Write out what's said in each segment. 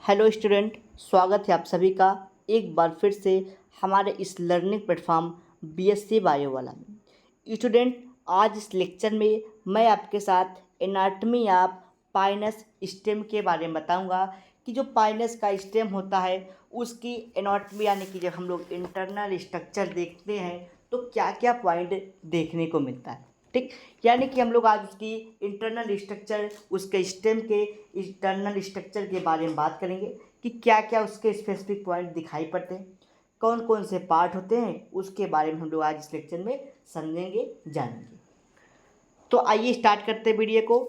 Hello student, स्वागत है आप सभी का एक बार फिर से हमारे इस लर्निंग प्लेटफॉर्म बीएससी बायो वाला में। स्टूडेंट, आज इस लेक्चर में मैं आपके साथ एनाटमी ऑफ पाइनस स्टेम के बारे में बताऊंगा कि जो पाइनस का स्टेम होता है उसकी एनाटमी यानी कि जब हम लोग इंटरनल स्ट्रक्चर देखते हैं तो क्या क्या पॉइंट देखने को मिलता है। ठीक, यानी कि हम लोग आज उसकी इंटरनल स्ट्रक्चर, उसके स्टेम के इंटरनल स्ट्रक्चर के बारे में बात करेंगे कि क्या क्या उसके स्पेसिफिक पॉइंट दिखाई पड़ते हैं, कौन कौन से पार्ट होते हैं, उसके बारे में हम लोग आज इस लेक्चर में समझेंगे, जानेंगे। तो आइए स्टार्ट करते हैं वीडियो को।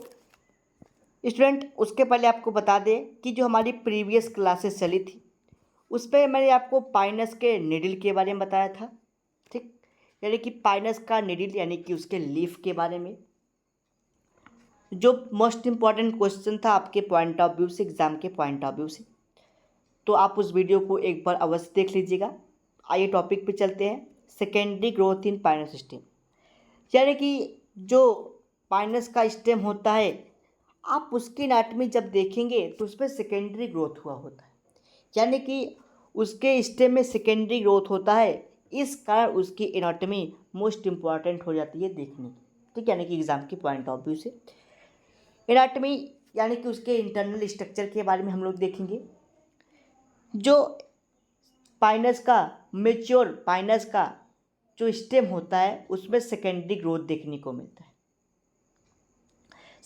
स्टूडेंट, उसके पहले आपको बता दें कि जो हमारी प्रीवियस क्लासेस चली थी उस पर मैंने आपको पाइनस के निडिल के बारे में बताया था। ठीक, यानी कि पाइनस का निडिल यानी कि उसके लीफ के बारे में, जो मोस्ट इम्पॉर्टेंट क्वेश्चन था आपके पॉइंट ऑफ व्यू से, एग्जाम के पॉइंट ऑफ व्यू से। तो आप उस वीडियो को एक बार अवश्य देख लीजिएगा। आइए टॉपिक पे चलते हैं, secondary growth in Pinus stem. यानी कि जो पाइनस का स्टेम होता है, आप उसकी एनाटॉमी जब देखेंगे तो उसमें सेकेंडरी ग्रोथ हुआ होता है, यानी कि उसके स्टेम में सेकेंडरी ग्रोथ होता है। इस कारण उसकी एनाटॉमी मोस्ट इम्पॉर्टेंट हो जाती है देखने की। ठीक, यानी कि एग्जाम के पॉइंट ऑफ व्यू से एनाटॉमी यानी कि उसके इंटरनल स्ट्रक्चर के बारे में हम लोग देखेंगे। जो पाइनस का मेच्योर पाइनस का जो स्टेम होता है उसमें सेकेंडरी ग्रोथ देखने को मिलता है।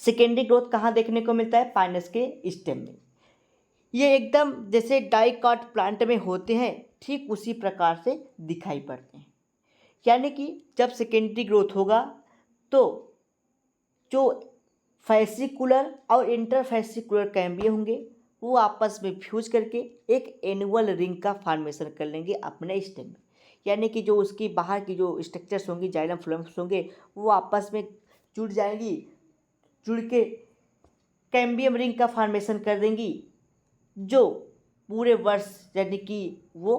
सेकेंडरी ग्रोथ कहाँ देखने को मिलता है? पाइनस के स्टेम में। ये एकदम जैसे डाइकॉट प्लांट में होते हैं, ठीक उसी प्रकार से दिखाई पड़ते हैं। यानी कि जब सेकेंडरी ग्रोथ होगा तो जो फैसिकुलर और इंटरफैसिकुलर कैम्बियम होंगे वो आपस में फ्यूज करके एक एनुअल रिंग का फॉर्मेशन कर लेंगे अपने स्टेम में। यानी कि जो उसकी बाहर की जो स्ट्रक्चर्स होंगी, जाइलम फ्लोएम्स होंगे, वो आपस में जुड़ जाएंगी, जुड़ के कैम्बियम रिंग का फॉर्मेशन कर देंगी, जो पूरे वर्ष यानी कि वो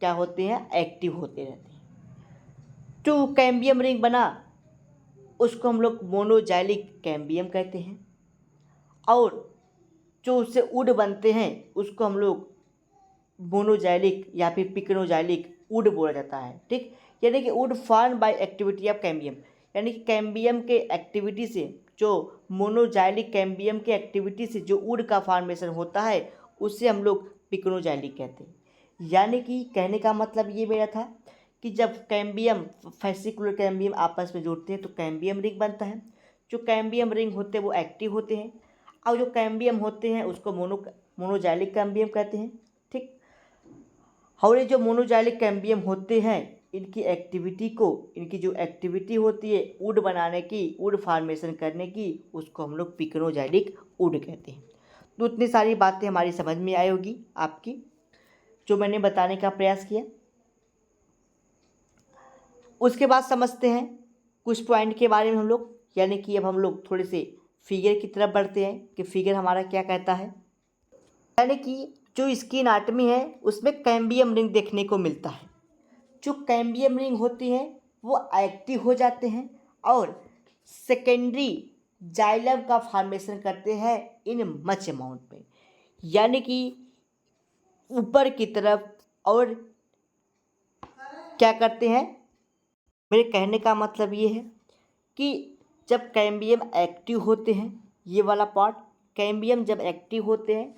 क्या होते हैं, एक्टिव होते रहते हैं। जो कैम्बियम रिंग बना उसको हम लोग मोनोजाइलिक कैम्बियम कहते हैं, और जो उससे वुड बनते हैं उसको हम लोग मोनोजाइलिक या फिर पिक्नोजाइलिक वुड बोला जाता है। ठीक, यानी कि would form by activity of cambium, यानी कि कैम्बियम के एक्टिविटी से, जो मोनोजाइलिक कैम्बियम के एक्टिविटी से जो वुड का फॉर्मेशन होता है उससे हम लोग पिक्नोजाइलिक कहते हैं। यानी कि कहने का मतलब ये मेरा था कि जब कैम्बियम फैसिकुलर कैम्बियम आपस में जुड़ते हैं तो कैम्बियम रिंग बनता है। जो कैम्बियम रिंग होते हैं वो एक्टिव होते हैं, और जो कैम्बियम होते हैं उसको मोनोजाइलिक कैम्बियम कहते हैं। ठीक, और ये जो मोनोजाइलिक कैम्बियम होते हैं इनकी एक्टिविटी को, इनकी जो एक्टिविटी होती है वुड बनाने की, वुड फॉर्मेशन करने की, उसको हम लोग पिक्नोजाइलिक वुड कहते हैं। तो इतनी सारी बातें हमारी समझ में आई होगी आपकी, जो मैंने बताने का प्रयास किया। उसके बाद समझते हैं कुछ पॉइंट के बारे में हम लोग, यानी कि अब हम लोग थोड़े से फिगर की तरफ बढ़ते हैं कि फिगर हमारा क्या कहता है। यानी कि जो इसकी एनाटॉमी है उसमें कैम्बियम रिंग देखने को मिलता है। जो कैम्बियम रिंग होती हैं वो एक्टिव हो जाते हैं और सेकेंडरी जाइलम का फॉर्मेशन करते हैं इन मच अमाउंट में, यानी कि ऊपर की तरफ। और क्या करते हैं, मेरे कहने का मतलब ये है कि जब कैम्बियम एक्टिव होते हैं, ये वाला पार्ट, कैम्बियम जब एक्टिव होते हैं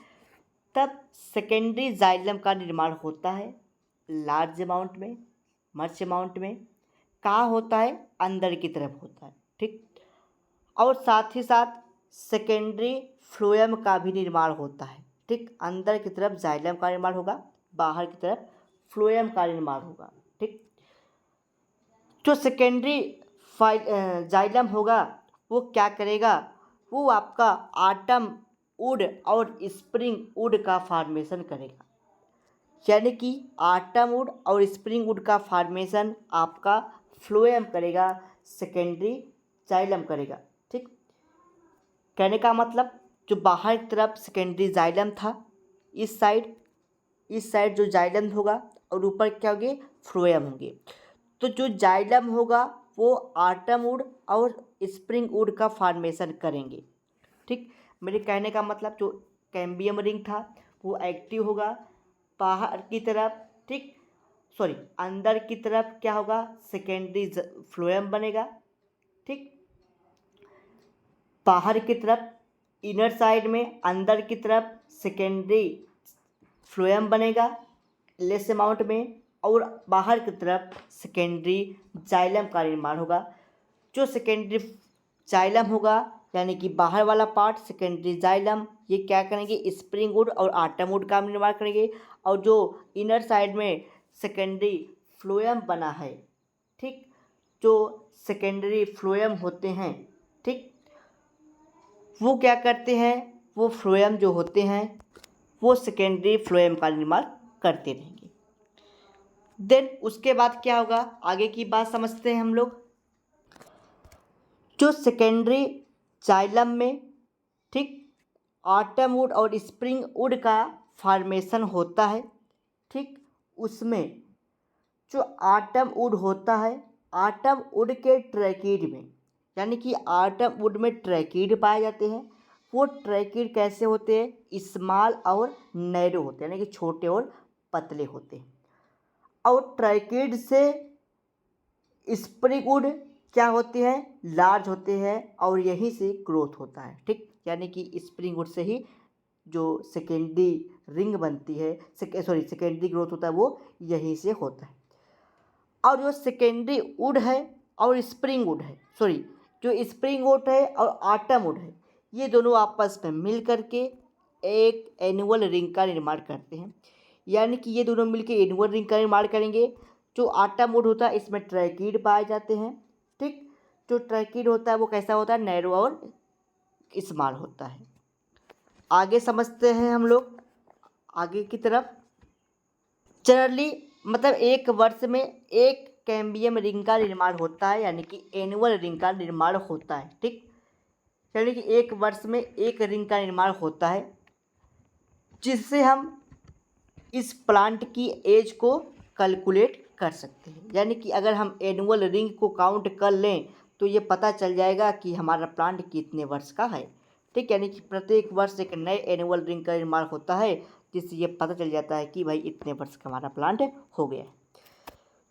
तब सेकेंडरी जाइलम का निर्माण होता है लार्ज अमाउंट में, मच अमाउंट में। कहाँ होता है? अंदर की तरफ होता है। ठीक, और साथ ही साथ सेकेंडरी फ्लोएम का भी निर्माण होता है। ठीक, अंदर की तरफ जाइलम का निर्माण होगा, बाहर की तरफ फ्लोएम का निर्माण होगा। ठीक, जो सेकेंडरी जाइलम होगा वो क्या करेगा, वो आपका आटम वुड और स्प्रिंग वुड का फॉर्मेशन करेगा। यानी कि आटम वुड और स्प्रिंग वुड का फॉर्मेशन आपका फ्लोएम करेगा, सेकेंडरी जाइलम करेगा। ठीक, कहने का मतलब जो बाहर की तरफ सेकेंडरी जाइलम था, इस साइड जो जाइलम होगा और ऊपर क्या होंगे, फ्लोएम होंगे। तो जो जाइलम होगा वो आटम वुड और स्प्रिंग वुड का फॉर्मेशन करेंगे। ठीक, मेरे कहने का मतलब जो कैम्बियम रिंग था वो एक्टिव होगा। बाहर की तरफ, ठीक, सॉरी, अंदर की तरफ क्या होगा, सेकेंडरी फ्लोएम बनेगा। ठीक, बाहर की तरफ इनर साइड में, अंदर की तरफ सेकेंडरी फ्लोएम बनेगा लेस अमाउंट में, और बाहर की तरफ सेकेंडरी जाइलम का निर्माण होगा। जो सेकेंडरी जाइलम होगा यानी कि बाहर वाला पार्ट सेकेंडरी जाइलम, ये क्या करेंगे, स्प्रिंग वुड और आटम वुड का निर्माण करेंगे। और जो इनर साइड में सेकेंडरी फ्लोएम बना है, ठीक, जो सेकेंडरी फ्लोएम होते हैं, ठीक, वो क्या करते हैं, वो फ्लोएम जो होते हैं वो सेकेंडरी फ्लोएम का निर्माण करते रहेंगे। देन उसके बाद क्या होगा, आगे की बात समझते हैं हम लोग। जो सेकेंडरी जाइलम में, ठीक, आटम वुड और स्प्रिंग वुड का फॉर्मेशन होता है। ठीक, उसमें जो आटम वुड होता है, आटम वुड के ट्रैकीड में, यानी कि आटम वुड में ट्रैकीड पाए जाते हैं। वो ट्रैकीड कैसे होते हैं, स्मॉल और नैरो होते हैं, यानी कि छोटे और पतले होते हैं। और ट्रैकीड से स्प्रिंग वुड क्या होते हैं, लार्ज होते हैं, और यहीं से ग्रोथ होता है। ठीक, यानी कि स्प्रिंग वुड से ही जो सेकेंडरी रिंग बनती है, सेकेंडरी ग्रोथ होता है, वो यहीं से होता है। और जो सेकेंडरी वुड है और स्प्रिंग वुड है, जो स्प्रिंग वुड है और आटम वुड है, ये दोनों आपस में मिल करके एक एनुअल रिंग का निर्माण करते हैं। यानी कि ये दोनों मिलकर एनुअल रिंग का निर्माण करेंगे। जो आटम वुड होता है इसमें ट्रैकीड पाए जाते हैं। ठीक, जो ट्रैकीड होता है वो कैसा होता है, नैरो और स्मॉल होता है। आगे समझते हैं हम लोग, आगे की तरफ। जनरली मतलब एक वर्ष में एक कैम्बियम रिंग का निर्माण होता है, यानी कि एनुअल रिंग का निर्माण होता है। ठीक, यानी कि एक वर्ष में एक रिंग का निर्माण होता है, जिससे हम इस प्लांट की एज को कैलकुलेट कर सकते हैं। यानी कि अगर हम एनुअल रिंग को काउंट कर लें तो ये पता चल जाएगा कि हमारा प्लांट कितने वर्ष का है। ठीक, यानी कि प्रत्येक वर्ष एक नए एनुअल रिंग का निर्माण होता है, जिससे ये पता चल जाता है कि भाई इतने वर्ष का हमारा प्लांट हो गया है।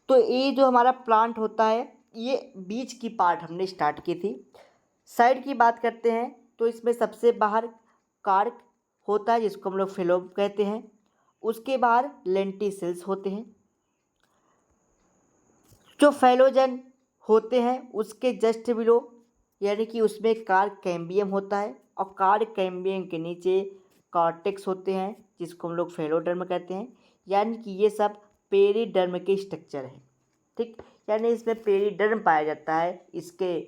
तो ये जो हमारा प्लांट होता है, ये बीच की पार्ट हमने स्टार्ट की थी। साइड की बात करते हैं तो इसमें सबसे बाहर कार्क होता है, जिसको हम लोग फेलोप कहते हैं। उसके बाहर लेंटिसेल्स होते हैं। जो फेलोजन होते हैं उसके जस्ट बिलो, यानी कि उसमें कार्क कैम्बियम होता है, और कार्क कैम्बियम के नीचे कॉर्टेक्स होते हैं, जिसको हम लोग फेलोडर्म कहते हैं। यानी कि ये सब पेरिडर्म के स्ट्रक्चर है। ठीक, यानी इसमें पेरिडर्म पाया जाता है इसके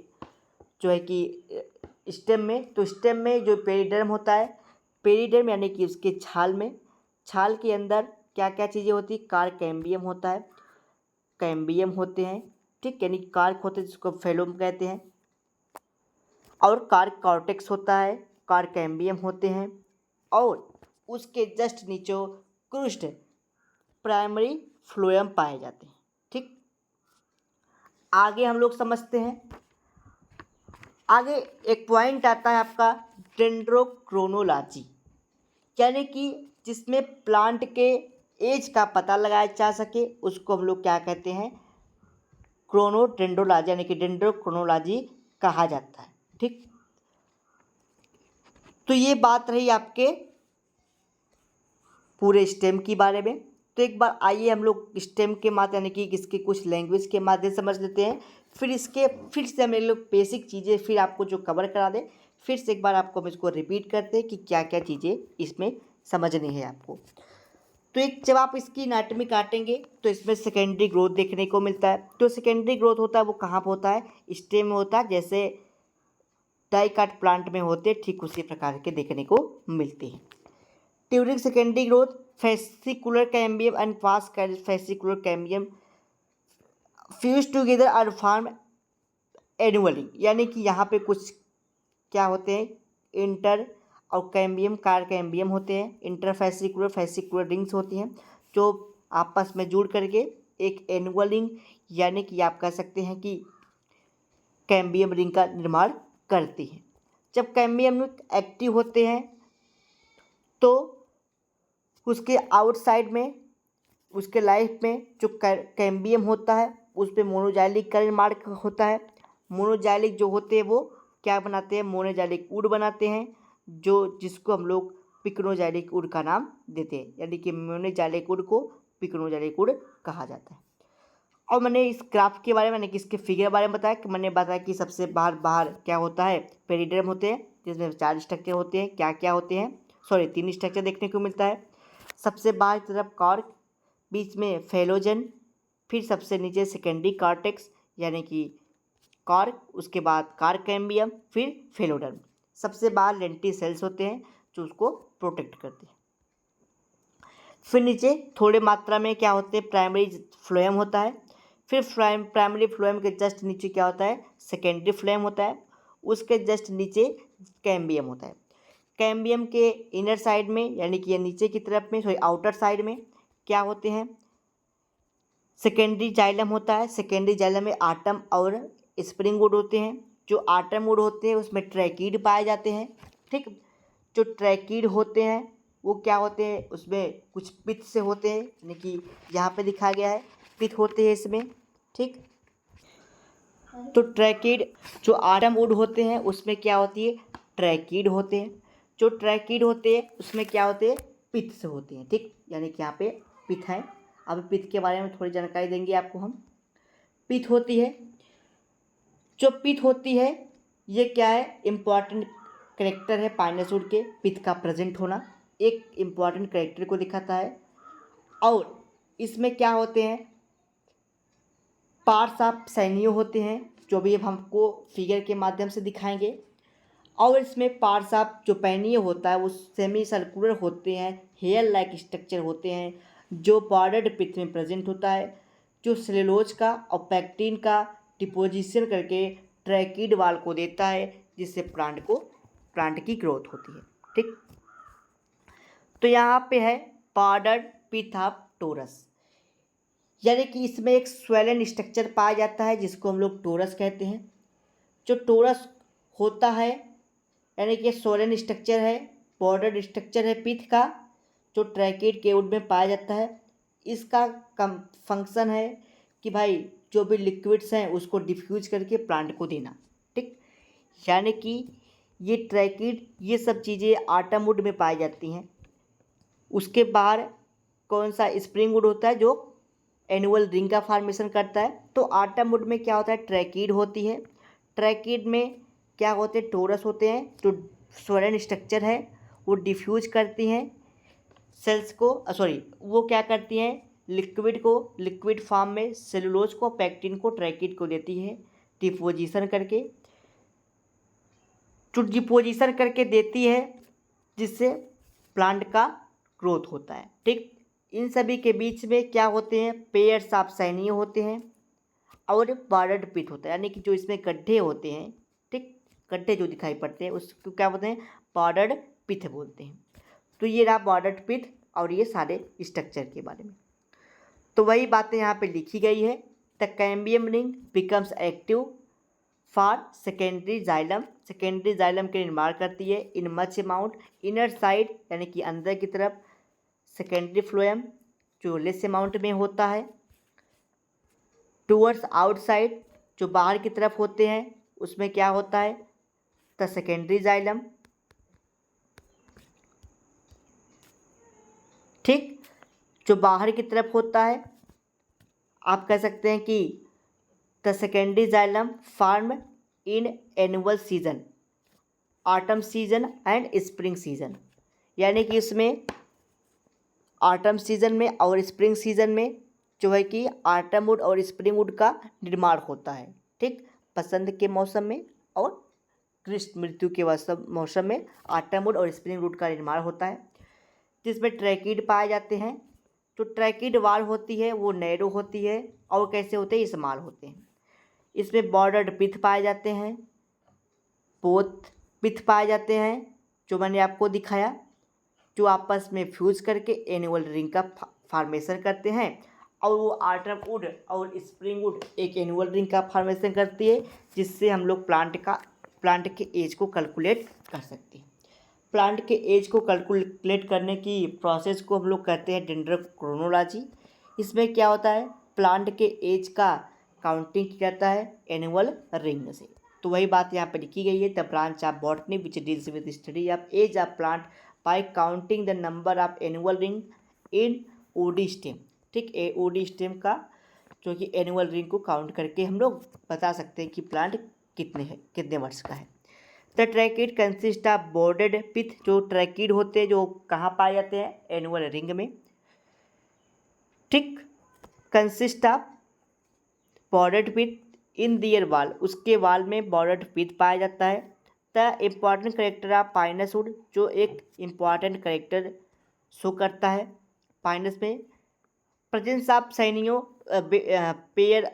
जो है कि स्टेम में। तो स्टेम में जो पेरिडर्म होता है, पेरिडर्म यानी कि उसके छाल में, छाल के अंदर क्या क्या चीज़ें होती है, कार्क कैम्बियम होता है, कैम्बियम होते हैं। ठीक, यानी कार्क होते हैं जिसको फेलोम कहते हैं, और कार्क कॉर्टेक्स होता है, कार्क कैम्बियम होते हैं, और उसके जस्ट नीचे क्रूस्ड प्राइमरी फ्लोएम पाए जाते हैं। ठीक, आगे हम लोग समझते हैं। आगे एक पॉइंट आता है आपका डेंड्रोक्रोनोलॉजी, यानी कि जिसमें प्लांट के एज का पता लगाया जा सके, उसको हम लोग क्या कहते हैं, क्रोनोडेंड्रोलॉजी, यानी कि डेंड्रोक्रोनोलॉजी कहा जाता है। ठीक, तो ये बात रही आपके पूरे स्टेम के बारे में। तो एक बार आइए हम लोग स्टेम के माध्यम यानी कि इसके कुछ लैंग्वेज के माध्यम समझ लेते हैं। फिर से हम लोग बेसिक चीज़ें फिर आपको जो कवर करा दें, फिर से एक बार आपको हम इसको रिपीट करते हैं कि क्या क्या चीज़ें इसमें समझनी है आपको। तो एक जब आप इसकी एनाटॉमी काटेंगे तो इसमें सेकेंडरी ग्रोथ देखने को मिलता है। तो सेकेंडरी ग्रोथ होता है वो कहाँ पर होता है, स्टेम में होता है, जैसे डाइकाट प्लांट में होते हैं, ठीक उसी प्रकार के देखने को मिलते हैं। During secondary growth fascicular cambium and fast fascicular cambium fuse together और फॉर्म एनुअली, यानी कि यहाँ पे कुछ क्या होते हैं, इंटर और कैम्बियम कार कैम्बियम होते हैं, इंटरफेसिकुलर फेसिकुलर रिंग्स होती हैं, जो आपस में जुड़ करके एक एनुअल रिंग यानी कि आप कह सकते हैं कि कैम्बियम रिंग का निर्माण करती हैं। जब कैम्बियम एक्टिव होते हैं तो उसके आउटसाइड में, उसके लाइफ में जो कैम्बियम होता है उस पर मोनोजाइलिक का निर्माण होता है। मोनोजाइलिक जो होते हैं वो क्या बनाते हैं, मोनोजाइलिक वुड बनाते हैं, जो जिसको हम लोग पिक्नोजाइलिक वुड का नाम देते हैं, यानी कि मोनोजाइलिक वुड को पिक्नोजाइलिक वुड कहा जाता है। और मैंने इस ग्राफ के बारे में, मैंने इसके फिगर के बारे में बताया कि मैंने बताया कि सबसे बाहर बाहर क्या होता है, पेरिडर्म होते हैं जिसमें 4 स्ट्रक्चर होते हैं। क्या क्या होते हैं, सॉरी 3 स्ट्रक्चर देखने को मिलता है। सबसे बाहर की तरफ कॉर्क, बीच में फेलोजन, फिर सबसे नीचे सेकेंडरी कॉर्टेक्स यानी कि कॉर्क, उसके बाद कार्कैम्बियम, फिर फेलोडर्म। सबसे बाहर लेंटी सेल्स होते हैं जो उसको प्रोटेक्ट करते हैं। फिर नीचे थोड़े मात्रा में क्या होते हैं, प्राइमरी फ्लोएम होता है। फिर प्राइमरी फ्लोएम के जस्ट नीचे क्या होता है, सेकेंडरी फ्लोएम होता है। उसके जस्ट नीचे कैम्बियम होता है। कैम्बियम के इनर साइड में यानी कि नीचे की तरफ में, सॉरी आउटर साइड में क्या होते हैं, सेकेंडरी जाइलम होता है। सेकेंडरी जाइलम में आटम और स्प्रिंग वुड होते हैं। जो आटम वुड होते हैं उसमें ट्रैकीड पाए जाते हैं। ठीक, जो ट्रैकीड होते हैं वो क्या होते हैं, उसमें कुछ पित्त से होते हैं, यानी कि यहाँ पे दिखा गया है पित्त होते हैं इसमें। ठीक, तो ट्रैकीड, जो आटम वुड होते हैं उसमें क्या होती है, ट्रैकीड होते हैं। जो ट्रैकीड होते हैं उसमें क्या होते हैं, पित्त से होते हैं। ठीक, यानी कि यहाँ पे पित्त है। अब पित्त के बारे में थोड़ी जानकारी देंगे आपको हम। पित्त होती है, जो पित्त होती है ये क्या है, इम्पॉर्टेंट करेक्टर है पाइनोसोर के। पित्त का प्रेजेंट होना एक इम्पॉर्टेंट करेक्टर को दिखाता है। और इसमें क्या होते हैं, पार्ट्स ऑफ सैनियो होते हैं, जो भी अब हमको फिगर के माध्यम से दिखाएंगे। और इसमें पार्ट्स ऑफ जो पैनियो होता है वो सेमी सर्कुलर होते हैं, हेयर लाइक स्ट्रक्चर होते हैं, जो बॉर्डर्ड पित्त में प्रेजेंट होता है, जो सेलुलोज का और पैक्टिन का डिपोजिशन करके ट्रैकीड वाल को देता है, जिससे प्लांट की ग्रोथ होती है। ठीक, तो यहाँ पे है बॉर्डर्ड पित्त ऑफ टोरस, यानी कि इसमें एक स्वेलन स्ट्रक्चर पाया जाता है जिसको हम लोग टोरस कहते हैं। जो टोरस होता है यानी कि सोलन स्ट्रक्चर है, बॉर्डर स्ट्रक्चर है पित्त का, जो ट्रैकीड के वुड में पाया जाता है। इसका कम फंक्शन है कि भाई जो भी लिक्विड्स हैं उसको डिफ्यूज करके प्लांट को देना। ठीक, यानी कि ये ट्रैकीड, ये सब चीज़ें आटम वुड में पाई जाती हैं। उसके बाहर कौन सा, स्प्रिंग वुड होता है जो एनुअल रिंग का फॉर्मेशन करता है। तो आटम वुड में क्या होता है, ट्रैकीड होती है। ट्रैकीड में क्या होते हैं, टोरस होते हैं, जो सोलन स्ट्रक्चर है वो डिफ्यूज करती हैं सेल्स को, सॉरी वो क्या करती हैं, लिक्विड को, लिक्विड फॉर्म में सेलुलोज को, पैक्टिन को ट्रैकीड को देती है डिपोजिशन करके, जो डिपोजिशन करके देती है जिससे प्लांट का ग्रोथ होता है। ठीक, इन सभी के बीच में क्या होते हैं, पेयर्स ऑफ सैनियो होते हैं और बॉर्डर्ड पित्त होता है, यानी कि जो इसमें गड्ढे होते हैं। ठीक, गड्ढे जो दिखाई पड़ते हैं उसको क्या बोलते हैं, बॉर्डर्ड पित्त बोलते हैं। तो ये रहा बॉर्डर्ड पित्त और ये सारे स्ट्रक्चर के बारे में। तो वही बातें यहाँ पे लिखी गई है। The cambium ring becomes active for secondary xylem, secondary xylem के निर्माण करती है in much amount, inner side यानी कि अंदर की तरफ, सेकेंडरी फ्लोएम जो लेस अमाउंट में होता है, टूवर्ड्स आउटसाइड जो बाहर की तरफ होते हैं उसमें क्या होता है, द सेकेंडरी जाइलम। ठीक, जो बाहर की तरफ होता है आप कह सकते हैं कि the secondary xylem form in annual season, autumn season and spring season, यानी कि इसमें ऑटम सीजन में और स्प्रिंग सीजन में जो है कि ऑटम वुड और स्प्रिंग वुड का निर्माण होता है। ठीक, बसंत के मौसम में और ग्रीष्म ऋतु के मौसम में ऑटम वुड और स्प्रिंग वुड का निर्माण होता है, जिसमें ट्रैकीड पाए जाते हैं। जो ट्रैकीड वाल होती है वो नैरो होती है और कैसे होते हैं, स्मॉल होते हैं। इसमें बॉर्डर्ड पित्त पाए जाते हैं, पोत पित्त पाए जाते हैं जो मैंने आपको दिखाया, जो आपस में फ्यूज करके एनुअल रिंग का फॉर्मेशन करते हैं। और वो ऑटम वुड और स्प्रिंग वुड एक एनुअल रिंग का फॉर्मेशन करती है, जिससे हम लोग प्लांट के एज को कैलकुलेट कर सकते हैं। प्लांट के एज को कैलकुलेट करने की प्रोसेस को हम लोग कहते हैं डेंड्रोक्रोनोलॉजी। इसमें क्या होता है, प्लांट के एज का काउंटिंग किया जाता है एनुअल रिंग से। तो वही बात यहाँ पर लिखी गई है, the branch of botany which deals with study of age of plant by counting the number of annual ring in woody stem. ठीक, ओडी स्टेम का जो कि एनुअल रिंग को काउंट करके हम लोग बता सकते हैं कि प्लांट कितने वर्ष का है। The tracheid consist of bordered pith. जो ट्रैकिड होते हैं जो कहाँ पाए जाते हैं, एनुअल रिंग में। ठीक, consist of bordered pith in their wall, उसके वाल में बॉर्डेड पिथ पाया जाता है। The important character of Pinus wood, जो एक इम्पॉर्टेंट करेक्टर शो करता है पाइनस में। Presence of Sanio pair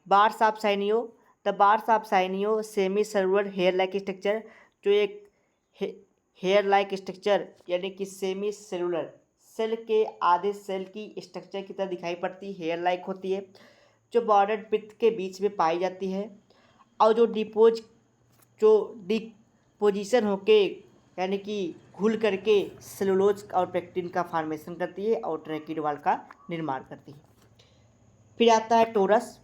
bars of Sanio, the bars of Sanio semi server hair like structure, जो एक हेयर लाइक स्ट्रक्चर यानी कि सेमी सेलुलर सेल के आधे सेल की स्ट्रक्चर की तरह दिखाई पड़ती, हेयर लाइक होती है, जो बॉर्डर्ड पिथ के बीच में पाई जाती है। और जो डिपोजिशन होके यानी कि घुल करके सेलुलोज और पेक्टिन का फॉर्मेशन करती है और ट्रैकिड वाल का निर्माण करती है। फिर आता है torus.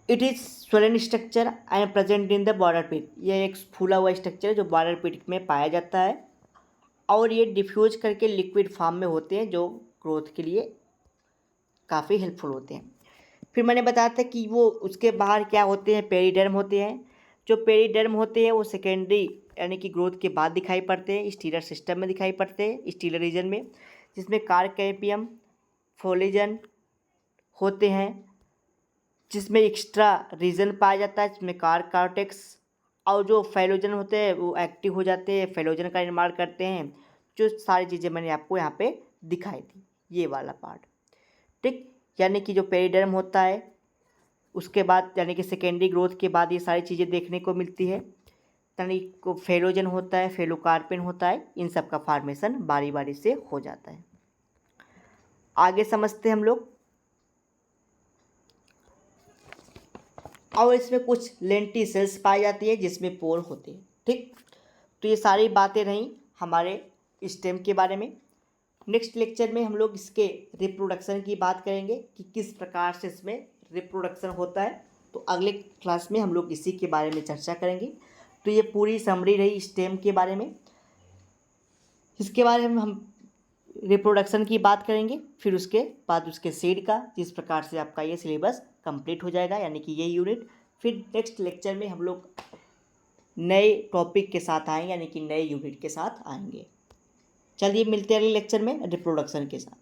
It is swollen structure and present in the border pit. यह एक फूला हुआ स्ट्रक्चर है जो बॉर्डर पिट में पाया जाता है और ये डिफ्यूज करके लिक्विड फॉर्म में होते हैं जो ग्रोथ के लिए काफ़ी हेल्पफुल होते हैं। फिर मैंने बताया था कि वो उसके बाहर क्या होते हैं, पेरिडर्म होते हैं। जो पेरिडर्म होते हैं वो सेकेंडरी यानी कि ग्रोथ के बाद दिखाई पड़ते हैं, स्टीलर सिस्टम में दिखाई पड़ते हैं, स्टीलर रीजन में, जिसमें कार्पेपियम फोलिजन होते हैं, जिसमें एक्स्ट्रा रीजन पाया जाता है, जिसमें कार्टेक्स। और जो फेलोजन होते हैं वो एक्टिव हो जाते हैं, फेलोजन का निर्माण करते हैं। जो सारी चीज़ें मैंने आपको यहाँ पे दिखाई थी, ये वाला पार्ट। ठीक, यानी कि जो पेरिडर्म होता है उसके बाद यानी कि सेकेंडरी ग्रोथ के बाद ये सारी चीज़ें देखने को मिलती है। यानी को फेलोजन होता है, फेलोकार्पेन होता है, इन सब का फॉर्मेशन बारी बारी से हो जाता है। आगे समझते हैं हम लोग। और इसमें कुछ लेंटी सेल्स पाई जाती है जिसमें पोर होते हैं। ठीक, तो ये सारी बातें रहीं हमारे स्टेम के बारे में। नेक्स्ट लेक्चर में हम लोग इसके रिप्रोडक्शन की बात करेंगे कि किस प्रकार से इसमें रिप्रोडक्शन होता है। तो अगले क्लास में हम लोग इसी के बारे में चर्चा करेंगे। तो ये पूरी समरी रही स्टेम के बारे में। इसके बारे में हम रिप्रोडक्शन की बात करेंगे, फिर उसके बाद उसके सीड का, जिस प्रकार से आपका ये सिलेबस कंप्लीट हो जाएगा यानी कि ये यूनिट। फिर नेक्स्ट लेक्चर में हम लोग नए टॉपिक के साथ आएंगे यानी कि नए यूनिट के साथ आएंगे। चलिए मिलते हैं अगले लेक्चर में रिप्रोडक्शन के साथ।